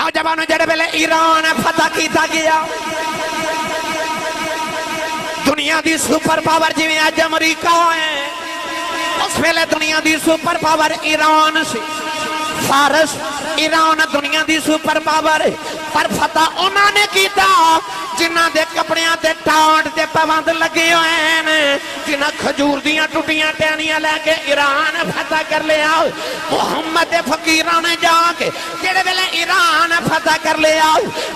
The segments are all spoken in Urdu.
نوجوانوں جڑے ویلے ایران فتح کیتا گیا دنیا دی سپر پاور جویں اج امریکہ ہے اس ویلے دنیا دی سپر پاور ایران سی فارس ایران دنیا دی سپر پاور پر فتح انہاں نے کیتا جنہ دے کپڑیاں تے ٹانٹ تے پابند لگے ہوئے ہیں جنہ کھجور دیاں ٹوٹیاں ٹہنیاں لے کے ایران فتح کر لیا محمد فقیران نے جا کے جڑے ویلے ایران فتح کر لیا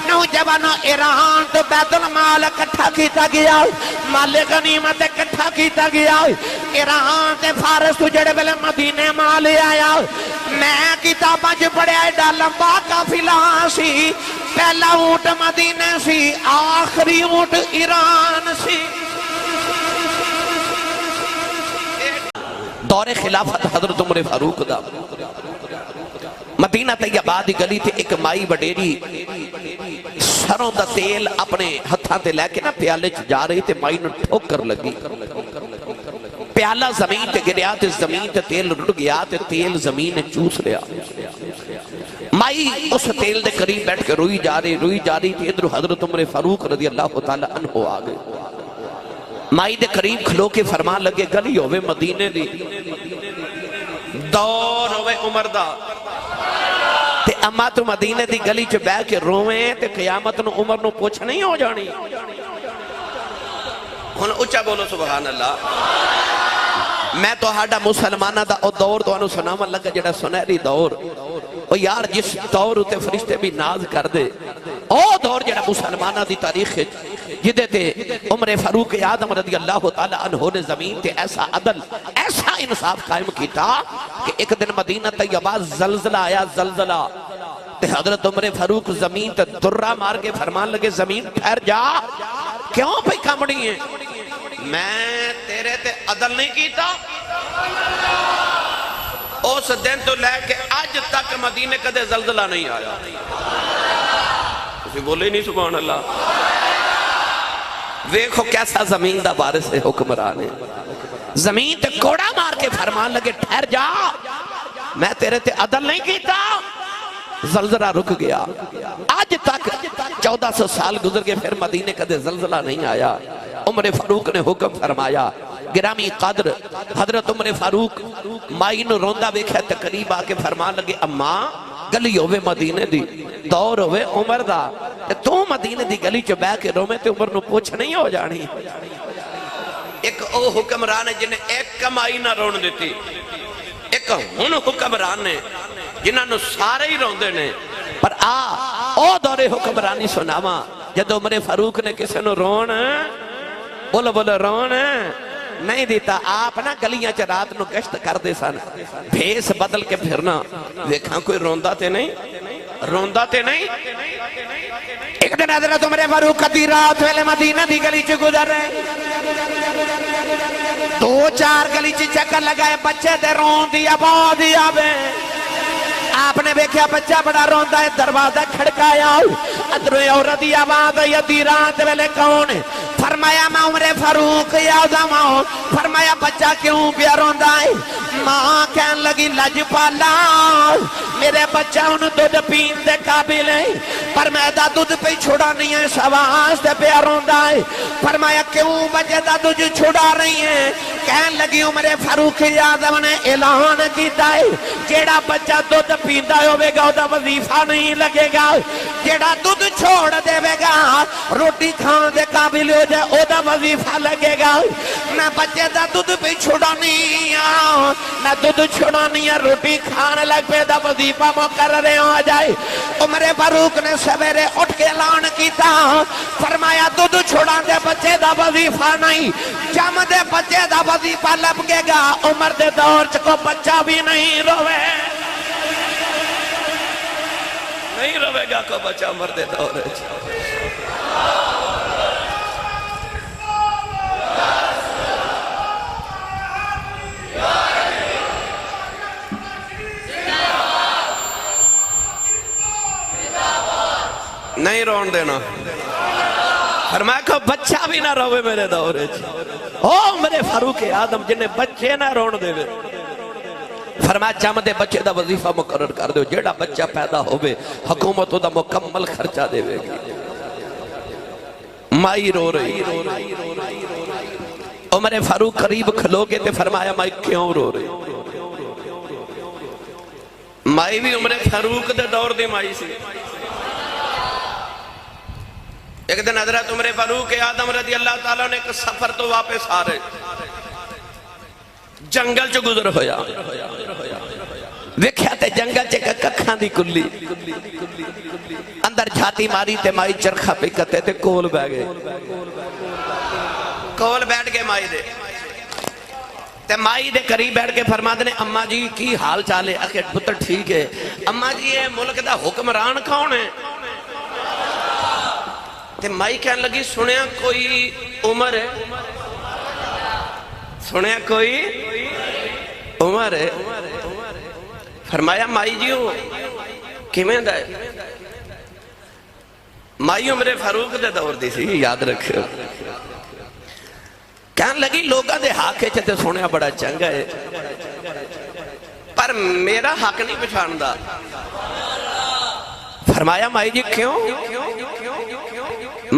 نوجوانوں ایران تو بیت المال اکٹھا کیتا گیا مال غنیمت اکٹھا کیتا گیا ایران تے فارس تو جڑے ویلے مدینے مال آیا میں کتاباں جو پڑھیا ایڈا لمبا قافلہ سی پہلا اونٹ مدینے سی آخری اونٹ ایران سی دور خلافت حضرت عمر فاروق دا مدینہ طیبہ دی گلی تے ایک مائی وڈیری سروں دا تیل اپنے ہتھاں تے لے کے نا پیالے چ جا رہی تے مائی نو ٹھوکر لگی پیالہ زمین تے گریا تے زمین تے تیل رڑ گیا تے تیل زمین چوس لیا مائی اس تیل دے قریب بیٹھ کے روئی جا رہی تھی ادھر حضرت عمر فاروق رضی اللہ تعالیٰ عنہ آگئے مائی دے قریب کھلو کے فرمان لگے گلی ہوئے مدینے دی دور ہوئے عمر دا تے اما تو مدینے دی گلی چ بہ کے روئیں تے قیامت نو عمر نو پوچھ نہیں ہو جانی ہن اچھا بولو سبحان اللہ میں تو ہاڈا مسلمانہ دا او دور تو انو سناون لگا جڑا سنہری دور او یار جس دور تے فرشتے بھی ناز کر دے او دور جڑا مسلمانہ دی تاریخ جدے تے عمر فاروق اعظم رضی اللہ تعالیٰ عنہ نے زمین تے ایسا عدل ایسا انصاف قائم کیتا کہ ایک دن مدینہ طیبہ زلزلہ آیا زلزلہ تے حضرت عمر فاروق زمین تے درہ مار کے فرمان لگے زمین ٹھہر جا کیوں پہ کامڑی ہیں میں تیرے تے عدل نہیں کیتا اس دن تو لے کے آج تک مدینے کدے زلزلہ نہیں آیا کسی بولے نہیں سبحان اللہ ویکھو کیسا زمین دا بارس ہے حکمران ہے زمین تے کوڑا مار کے فرمان لگے ٹھہر جا میں تیرے تے عدل نہیں کیتا زلزلہ رک گیا آج تک 1400 سال گزر گئے پھر مدینے کدے زلزلہ نہیں آیا عمر فاروق نے حکم فرمایا گرامی قدر حضرت عمر فاروق مائی نو روندہ ویکھے تقریب آ کے فرمان لگے اماں گلی ہوئے مدینے دی دور ہوئے عمر دا تو مدینے دی گلی چ بہ کے رومے تے عمر نو پوچھ نہیں ہو جانی ایک او حکمران ہے جنہیں ایک کمائی نہ رون دیتی ایک ہن حکمران نے جنہاں نو سارے ہی روندے نے پر او دور حکمرانی سناواں جد عمر فاروق نے کسے نو رون بولو بولو رون نہیں دیتا آپ نا گلیاں چ رات نو گشت کر دے سن بھیس بدل کے پھرنا ویکھاں کوئی روندا تے نہیں ایک دن حضرت عمر فاروق دی رات ویلے مدینہ دی گلی چ گزر رہے دو چار گلی چ چکر لگائے بچے دے رون دی آواز آوے آپ نے دیکھا بچہ بڑا روندا ہے دروازہ کھڑکایا ادھر عورت دی آواز آئی ادھی رات ویلے کون ہے فرمایا میں عمر فاروق اعظم ہوں فرمایا بچہ کیوں پیا روندا ہے ماں کہن لگی لجپالا میرے بچہ ان دودھ پین دے قابل ہے پر میں دا دودھ پہ چھوڑا نہیں ہے سواز دے پیا روندا ہے فرمایا کیوں بچے دا دودھ چھوڑا رہی ہے کہن لگی عمر فاروق اعظم نے اعلان کیتا ہے جیڑا بچہ دودھ پیندا ہوے گا دا وظیفہ نہیں لگے گا جیڑا دودھ چھوڑ دے گا روٹی کھان دے قابل ہو جائے او دا وظیفہ لگے گا میں بچے دا دودھ پہ چھوڑا نہیں ہوں میں دودھ چھوڑا نہیں ہوں روٹی کھان لگ پہ دا وظیفہ مقرر ہو جائے عمر فاروق نے سویرے اٹھ کے اعلان کیتا فرمایا دودھ چھوڑا دے بچے دا وظیفہ نہیں جم دے بچے دا وظیفہ لگے گا عمر دے دور چ کو بچہ بھی نہیں روے گا کو بچہ عمر دے دور نہیں رون دینا فرمایا کہ بچہ بھی نہ روے میرے دورے او عمر فاروق اعظم جنہیں بچے نہ رون دے فرمایا جم دے بچے دا وظیفہ مقرر کر دو، جیڑا بچہ پیدا ہوئے حکومت دا مکمل خرچہ دے گی۔ مائی رو رہی، عمر فاروق قریب کھلو گے تے فرمایا مائی کیوں رو رہی؟ مائی بھی عمر فاروق دے دور دی مائی سی۔ ایک دن حضرت عمر فاروق اعظم رضی اللہ تعالیٰ نے ایک سفر تو واپس آ رہے، جنگل چ گزر ہویا، ویکھیا تے جنگل چ ککھاں دی کلی، اندر جھاتی ماری تے مائی چرخہ پہ کتے تے کول بہ گئے، کول بیٹھ گئے مائی دے تے مائی دے قریب بیٹھ کے فرماتے نے اماں جی کی حال چالے؟ آخر پتر ٹھیک ہے۔ اماں جی یہ ملک دا حکمران کون ہے؟ تے مائی کہنے لگی سنیا کوئی عمر ہے، سنیا کوئی عمر ہے۔ فرمایا مائی جی ہوں کیویں دا ہے؟ مائی عمر فاروق دے دور دی سی، یاد رکھو۔ کہنے لگی لوگاں دے حق ہے تے سنیا بڑا چنگا ہے، پر میرا حق نہیں پچھاندا۔ فرمایا مائی جی کیوں؟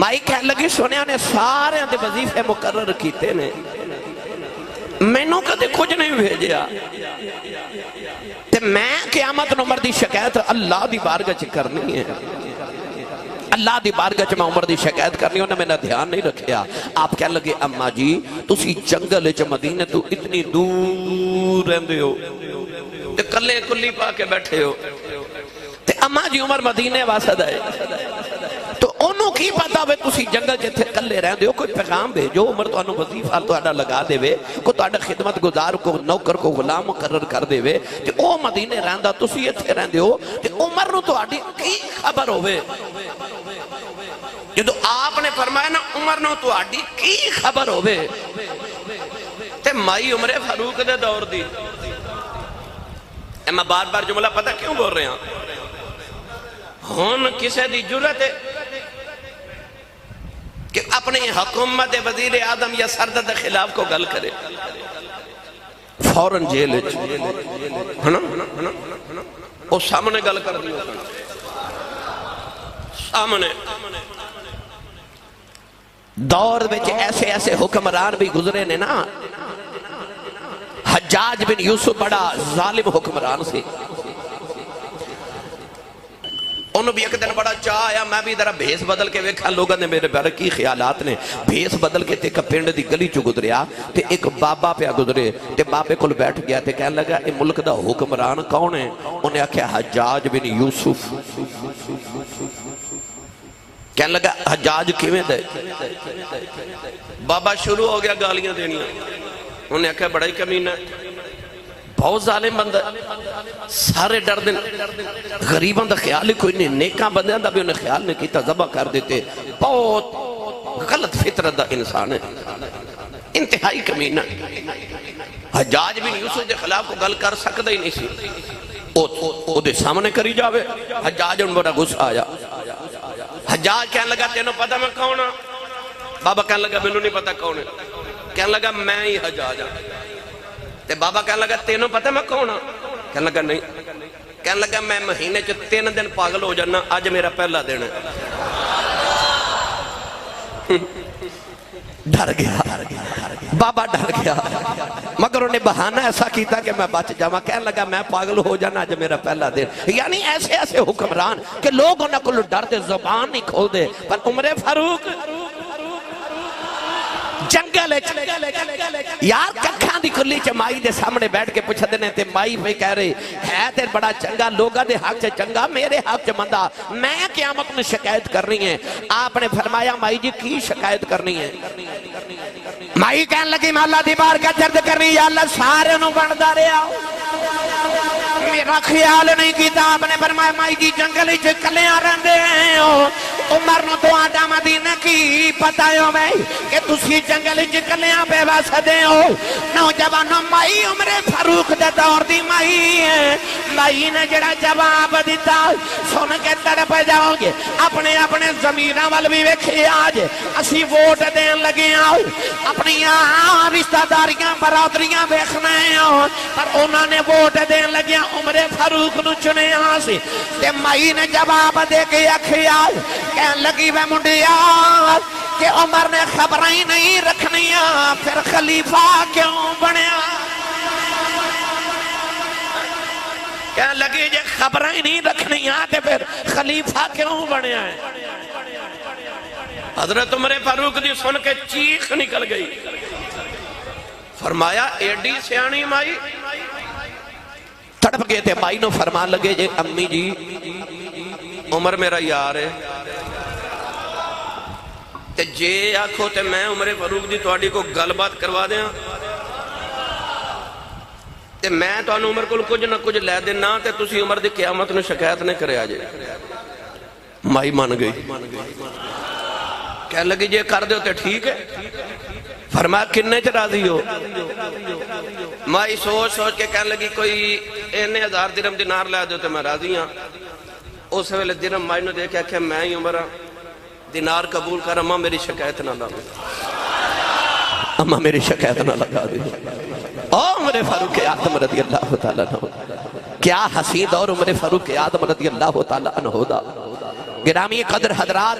مائی کہنے لگی سنیا نے سارے دے وظیفے مقرر کیتے نے، مینوں کدے کچھ نہیں بھیجیا، تے میں قیامت عمر دی شکایت اللہ دی بارگاہ چ کرنی ہے، اللہ دی بارگاہ چ میں عمر دی شکایت کرنی، انہیں میں نے دھیان نہیں رکھیا۔ آپ کہنے لگے اماں جی تسی جنگل چ مدینے تو اتنی دور رہندے ہو تے کلے کلی پا کے بیٹھے ہو، تے اماں جی عمر مدینے واسطہ ہے، تو انہوں کی پتا ہوئے تسی جنگل جتھے کلے رہن دے ہو، کوئی پیغام بھیجو، عمر تو انہوں وظیفہ تو اڈا لگا دے وے، کو تو اڈا خدمت گزار کو نوکر کو غلام مقرر کر دے وے، تے او مدینے رہن دا تسی اتھے رہن دے ہو، تے عمر نو تو اڈی کی خبر ہوئے؟ جدو آپ نے فرمایا نا عمر نو تو اڈی کی خبر ہوئے؟ تے مائی عمر فاروق دے دور دی۔ میں بار بار جملہ پتہ کیوں بول رہے ہیں؟ ہون کسے دی جرت ہے کہ اپنی حکومت وزیر اعظم یا صدر دے خلاف کو گل کرے، فوراں جیل ہے نا، وہ سامنے گل کر دیو، سامنے دور میں ایسے ایسے حکمران بھی گزرے نے نا۔ حجاج بن یوسف بڑا ظالم حکمران سے، انہوں بھی ایک دن بڑا چاہ آیا میں بھی ذرا بھیس بدل کے ویکھا، لوگوں نے میرے بارے کی خیالات نے، بھیس بدل کے تے ایک پنڈ دی گلی چو گزریا تے ایک بابا پہ گزرے تے بابے کل بیٹھ گیا تے کہنے لگا اے ملک دا حکمران کون ہے؟ انہیں آکھیا حجاج بن یوسف۔ کہنے لگا حجاج کیویں دے؟ بابا شروع ہو گیا گالیاں دینیاں، انہیں آکھیا بڑا ہی کمینہ ہے، بہت ظالم بندہ، سارے ڈر دن، غریباں دا خیال ہی کوئی نہیں، نیکاں بندیاں دا بھی انہیں خیال نہیں کیتا، ذبح کر دیتے، بہت غلط فطرت دا انسان ہے، انتہائی کمینہ۔ حجاج بن یوسف دے خلاف کو گل کر سکتا ہی نہیں سی، او دے سامنے کری جاوے۔ حجاج ان بڑا غصہ آیا، حجاج کہنے لگا تینوں پتہ میں کون ہاں؟ بابا کہنے لگا مینوں نہیں پتہ کون ہے، کہنے لگا میں ہی حجاج ہاں۔ تے بابا کہنے لگا تینوں پتہ میں کون ہاں؟ کہنے لگا نہیں، کہنے لگا میں مہینے چ 3 دن پاگل ہو جانا، آج میرا پہلا دن ہے۔ ڈر گیا بابا، ڈر گیا، مگر انہیں بہانہ ایسا کیتا کہ میں بچ جاواں۔ کہنے لگا میں پاگل ہو جانا، آج میرا پہلا دن۔ یعنی ایسے ایسے حکمران کہ لوگ انہیں کو ڈر دے، زبان نہیں کھول دے، پر عمر فاروق جنگل یار ککھاں دی کلی چ مائی دے سامنے بیٹھ کے پوچھ دینے تے مائی پہ کہہ رہی ہے تے بڑا چنگا، لوگاں دے حق چ چنگا، میرے حق چ مندہ، میں قیامت میں شکایت کرنی ہے۔ آپ نے فرمایا مائی جی کی شکایت کرنی ہے؟ مائی کہنے لگی میں اللہ دی بارگاہ جرد کرنی، یا اللہ سارے نو بندہ رہا میرا خیال نہیں کیتا۔ آپ نے فرمایا مائی جی جنگل چ کلیاں رہندے ہو عمر نو تہاڈا مدینہ کی پتہ ہوے کہ تسی جنگل وچ کلیاں بے واسطے ہو نوجوان مائی عمر فاروق دے دور دی مائی ہے مائی نے جڑا جواب دیتا سن کے تڑپ جاؤ گے اپنے اپنے ضمیراں ول بھی ویکھے آج اسی ووٹ دین لگے ہاں اپنی رشتہ داریاں برادریاں ویکھنا ہے پر انہوں نے ووٹ دین لگے عمر فاروق نو چنے ہاں سی تے مائی نے جواب دے کے آکھیا کہن لگی وے منڈیا کہ عمر نے خبریں ہی نہیں رکھنیاں پھر خلیفہ کیوں بنیا کہن لگی جے خبریں ہی نہیں رکھنیاں تے پھر خلیفہ کیوں بنیا ہے حضرت عمر فاروق دی سن کے چیخ نکل گئی فرمایا ایڈی سیانی مائی تڑپ گئے تھے مائی نو فرمان لگے جے امی جی عمر میرا یار ہے تے جے آکھو تے میں عمر فاروق دی تواڈی کو گل بات کروا دیاں تے میں تانوں عمر کول کچھ نہ کچھ لے دینا تے تسی عمر دی قیامت نو شکایت نہیں کرے آجے مائی مان گئی کہنے لگی جے کر دیو تے ٹھیک ہے فرمایا کنے چ راضی ہو مائی سوچ سوچ کے کہنے لگی کوئی 1000 درہم دینار لے دیو تے میں راضی ہاں اس ویلے درہم مائی نو دیکھا کہ میں ہی عمر دینار قبول کر اماں میری شکایت نہ لگا اماں میری شکایت نہ لگا دی عمر فاروق اعظم رضی اللہ تعالیٰ عنہ کیا حسین دور عمر فاروق اعظم رضی اللہ تعالیٰ عنہ دا گرامی قدر حضرات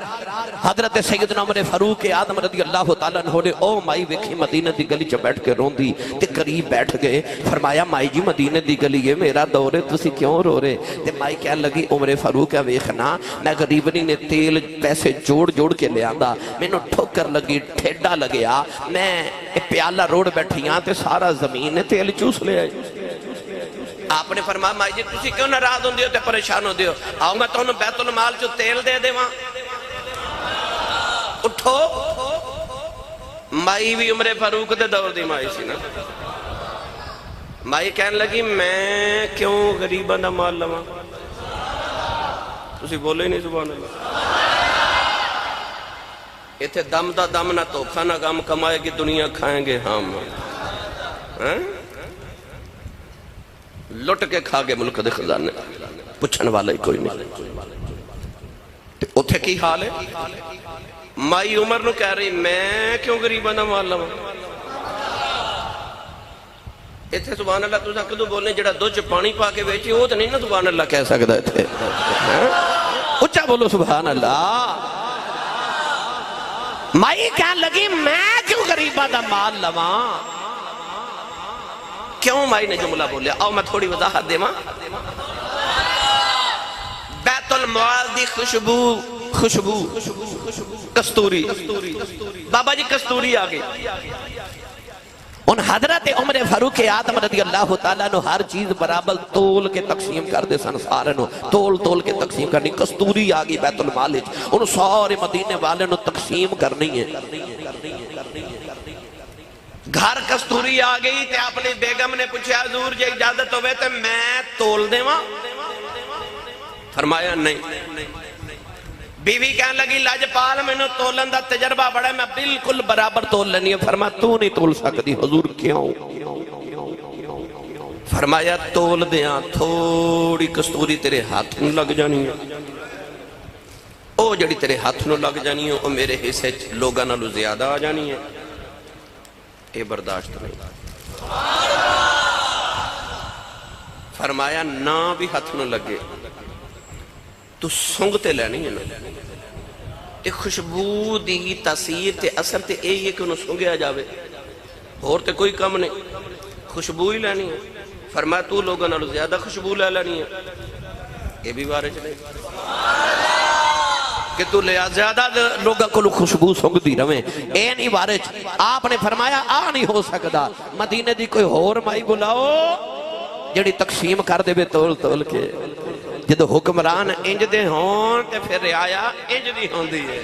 حضرت سیدنا عمر فاروق اعظم رضی اللہ تعالیٰ عنہ نے او مائی ویکھی مدینہ دی گلی چ بیٹھ کے رون دی تے قریب بیٹھ گئے فرمایا مائی جی مدینہ دی گلی ہے میرا دور ہے تسی کیوں رو رہے تے مائی کہنے لگی عمر فاروق ویکھنا میں غریبنی نے تیل پیسے جوڑ کے لے آندا مینوں ٹھوکر لگی ٹھیڈا لگیا میں پیالہ روڑ بیٹھیاں تے سارا زمین نے تیل چوس لے آئی آپ نے فرمایا مائی جی تسی کیوں ناراض ہوندے ہو تے پریشان ہوندے ہو آؤ میں تانوں بیت المال چوں تیل دے دیواں اٹھو مائی بھی عمر فاروق دے دور دی مائی سی نا مائی کہنے لگی میں کیوں غریباں دا مال لواں تسی بولے ہی نہیں سبحان اللہ ایتھے دم دا دم نہ دھوکا نہ غم کمائے گی دنیا کھائیں گے ہم لٹ کے کھا گے ملک دے خزانے پوچھن والا ہی کوئی نہیں اتھے کی حال ہے مائی عمر نو کہہ رہی میں کیوں غریباں دا مال لواں ایتھے سبحان اللہ تساں کدوں بولنے جڑا دودھ پانی پا کے بیچی وہ تو نہیں نا سبحان اللہ کہہ سکدا ایتھے اچھا بولو سبحان اللہ مائی کہنے لگی میں کیوں غریباں دا مال لواں کیوں مائی نے جملہ بولیا آؤ میں تھوڑی وضاحت دے ماں بیت المال دی خوشبو کستوری بابا جی کستوری آگئی ان حضرت عمر فاروق اعظم رضی اللہ تعالیٰ نے ہر چیز برابر تول کے تقسیم کر دے سن سارے نو تول کے تقسیم کرنی کستوری آگئی بیت المال ان سارے مدینے والے نو تقسیم کرنی ہے گھر کستوری آگئی تے اپنی بیگم نے پوچھا حضور جے اجازت ہوئے تے میں تول دے ماں فرمایا نہیں بیوی کہنے لگی لاجپال میں نے تولن دا تجربہ بڑا میں بالکل برابر تول لینی ہے فرمایا تو نہیں تول سکتی حضور کیوں فرمایا تول دیاں تھوڑی کستوری تیرے ہاتھ نو لگ جانی ہے او جڑی تیرے ہاتھ نو لگ جانی ہے او میرے حصے لوگاں نالو زیادہ آ جانی ہے اے برداشت نہیں فرمایا نہ بھی ہاتھ نو لگے تو سنگتے لینی ہے نا تے خوشبو دی تاثیر تے اثر تے اے یہ کہ انہوں سنگیا جاوے اور تے کوئی کم نہیں خوشبو ہی لینی ہے فرمایا تو لوگوں نالو زیادہ خوشبو لے لینی ہے یہ بھی بارے چلے کہ تو لیا زیادہ لوگوں کو خوشبو سنگ دی رویں اے نہیں بارے آپ نے فرمایا آ نہیں ہو سکتا مدینے دی کوئی اور مائی بلاؤ جڑی تقسیم کر دے بے تول کے جدو حکمران انج دے ہون تے پھر رعایا انج دی ہون دی ہے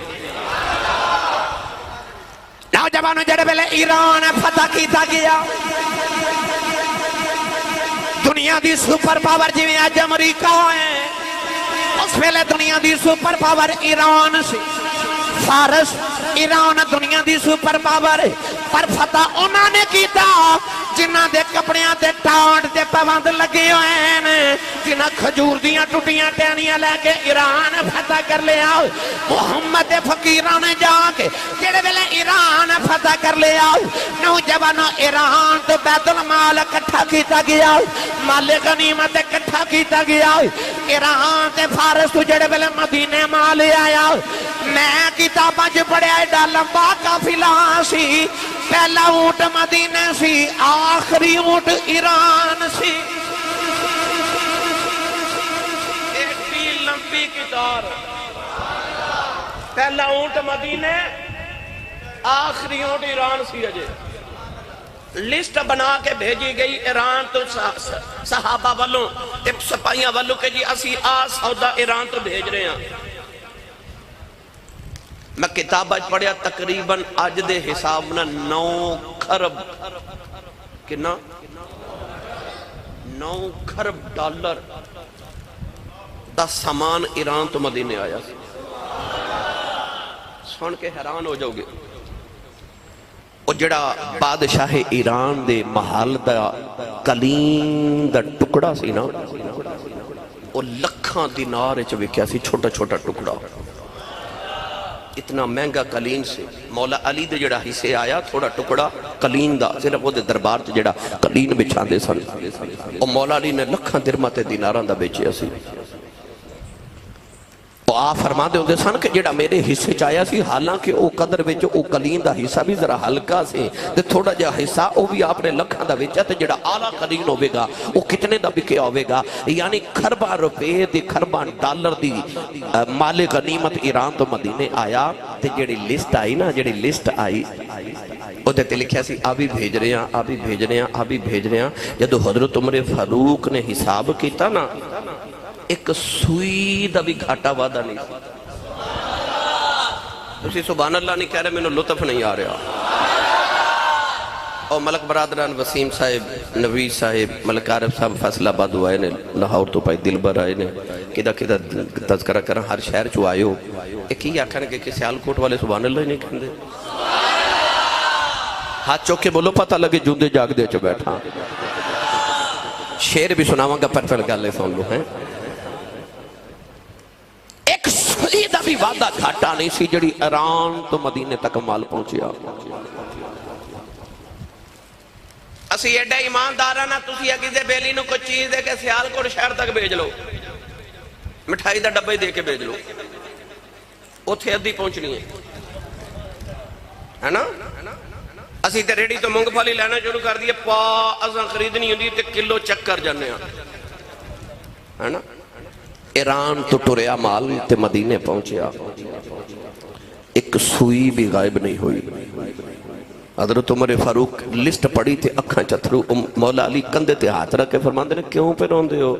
نوجوانوں جڑے بلے ایران فتح کیتا گیا دنیا دی سپر پاور جویں اج امریکہ ہے اس ویلے دنیا دی سپر پاور ایران سی فارس ایران دنیا دی سپر پاور پر فتح انہاں نے کیتا جنہ دے کپڑیاں دے ٹانٹ دے پابند لگے ہوئے ہیں جنہ کھجور دیاں ٹوٹیاں ٹہنیاں لے کے ایران فتح کر لیا محمد فقیران نے جا کے جڑے ویلے ایران فتح کر لیا نوجوانوں ایران تو بیت المال اکٹھا کیتا گیا مال غنیمت اکٹھا کیتا گیا ایران تے فارس تو جڑے ویلے مدینے مال آیا میں کتاباں جو پڑھیا ایڈا لمبا قافلہ سی پہلا اونٹ مدینے سی آخری اونٹ ایران سی ایڈی لمبی کتار پہلا اونٹ مدینے آخری اونٹ ایران سی اجے لسٹ بنا کے بھیجی گئی ایران تو صحابہ والوں سپاہیاں والوں کہ جی اسی سودا ایران تو بھیج رہے ہیں میں کتابہ پڑھیا تقریباً آج دے حساب نہ 9 خرب کنا 9 خرب ڈالر دا سامان ایران تو مدینے آیا سن کے حیران ہو جاؤ گے وہ جڑا بادشاہ ایران دے محل دا کلیم دا ٹکڑا سی نا وہ لکھاں دینار چ وکیا سی چھوٹا چھوٹا ٹکڑا اتنا مہنگا کلین سے مولا علی دے جڑا حصے آیا تھوڑا ٹکڑا کلین دا صرف وہ دے دربار تے جڑا کلین بچھان دے سن اور مولا علی نے لکھاں درمت دیناراں دا بیچیا سی تو آپ فرما دے ہوندے سن کہ جڑا میرے حصے چاہیا سی حالانکہ او قدر وچ او کلین دا حصہ بھی ذرا ہلکا سی تے تھوڑا جا حصہ او بھی آپ نے لکھاں دا بیچیا تے جڑا اعلیٰ کلین ہوئے گا او کتنے دا بکیا ہوئے گا یعنی خرباں روپے دی خرباں ڈالر دی مال غنیمت ایران تو مدینے آیا تے جڑی لسٹ آئی نا جڑی لسٹ آئی او تے لکھیا سی آبی بھیج رہے ہیں آبی بھیج رہے ہیں آبی بھیج رہے ہیں جدو حضرت عمر فاروق نے حساب کیتا نا ایک سوئی دا بھی گھاٹا وعدہ نہیں تسی سبحان اللہ نہیں کہہ رہے میں نے لطف نہیں آ رہا اور ملک برادران وسیم صاحب نوی صاحب ملک عارف صاحب فیصلہ آباد ہوئے نے لاہور تو پائی دل بر آئے نے کدہ کدہ تذکرہ کریں ہر شہر چو آئے ہو ایک ہی آکھانے کہ سیالکوٹ والے سبحان اللہ ہی نہیں کہندے ہاتھ چوکے بولو پتہ لگے جوندے جاگ دے چو بیٹھا شیر بھی سناواں گا پر گالے سن لو ہیں ایک سیدہ بھی وعدہ گھاٹا نہیں سی جڑی ایران تو مدینے تک مال پہنچیا اسی ایڈا ایماندارانا تسی اگیزے بیلی نو کچھ چیز دے کے سیال کو شہر تک بھیج لو مٹھائی دا ڈبے دے کے بھیج لو اتھے ادھی پہنچنی ہے نا اسی تے ریڈی تو مونگ پھلی لینا شروع کر دیئے پا ازاں خریدنی ہوندی تے کلو چک کر جانے ہے نا ایران تو ٹوریا مال تے مدینے پہنچیا ایک سوئی بھی غائب نہیں ہوئی حضرت عمر فاروق لسٹ پڑی تھے اکھاں چتھرو مولا علی کندے تے ہاتھ رکھ کے فرمان دے کیوں پہ رون دے ہو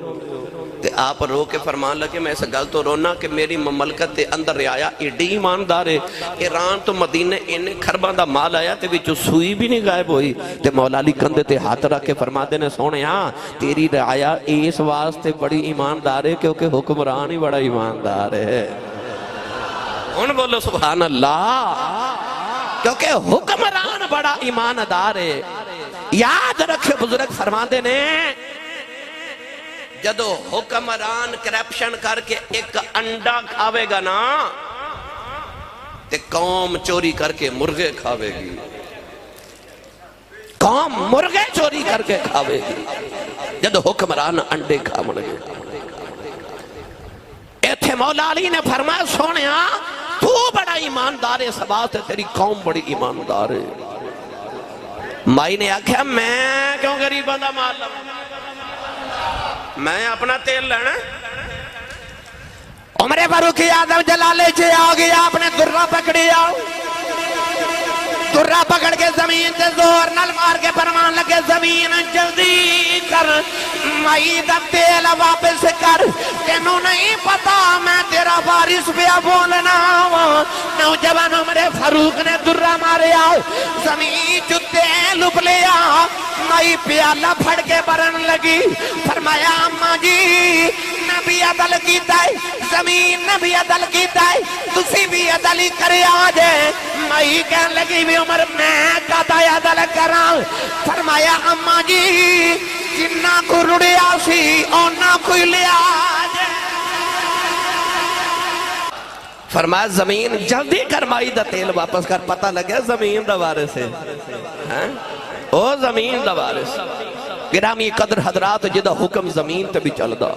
تے آپ رو کے فرمان لگے میں ایسا گل تو رونا کہ میری مملکت تے اندر رعایا ایڈی ایماندار ہے ایران تو مدینے انہیں کھربان دا مال آیا تے وچو سوئی بھی نہیں غائب ہوئی تے مولا علی کندے تے ہاتھ رکھ کے فرمان دے سونے ہاں تیری رعایا اس واسطے بڑی ایماندار ہے کیونکہ حکمران ہی بڑا ایماندار ہے ان بولو سبحان اللہ کیونکہ حکمران بڑا ایماندار ہے یاد رکھے بزرگ فرماندے نے جدو حکمران کرپشن کر کے ایک انڈا کھاوے گا نا تے قوم چوری کر کے مرغے کھاوے گی قوم مرغے چوری کر کے کھاوے گی جدو حکمران انڈے کھاوے گی ایتھے مولا علی نے فرمایا سونیا تو بڑا ایماندار ہے سبات ہے تیری قوم بڑی ایماندار ہے مائی نے آکھا میں کیوں غریب بندہ مال لوں میں اپنا تیل لینا عمر فاروق اعظم جلالے چھے آگیا آپ نے درہ پکڑی آؤ درہ پکڑ کے زمین سے زور نل مار کے فرمان لگے زمین جلدی کر مائی دا تیل واپس کر تینوں نہیں پتا میں تیرا وارث پیا بولنا نوجوان عمر فاروق نے درہ مارے آؤ زمین جو تیل اپلیا مائی پیالہ پھڑ کے برن لگی فرمایا اماں جی میں بھی عدل کیتا ہے زمین نے بھی عدل کیتا ہے تسی بھی عدل ہی کرے آجے مائی کہن لگی بھی عمر میں کہتا ہے عدل کراں فرمایا اماں جی جنہ کو رڑیا سی اونا کوئی لیا آجے فرمایا زمین جلدی کر مائی دا تیل واپس کر پتہ لگیا زمین دا وارث ہے او زمین دا وارث گرامی قدر حضرات جدہ حکم زمین تے بھی چل دا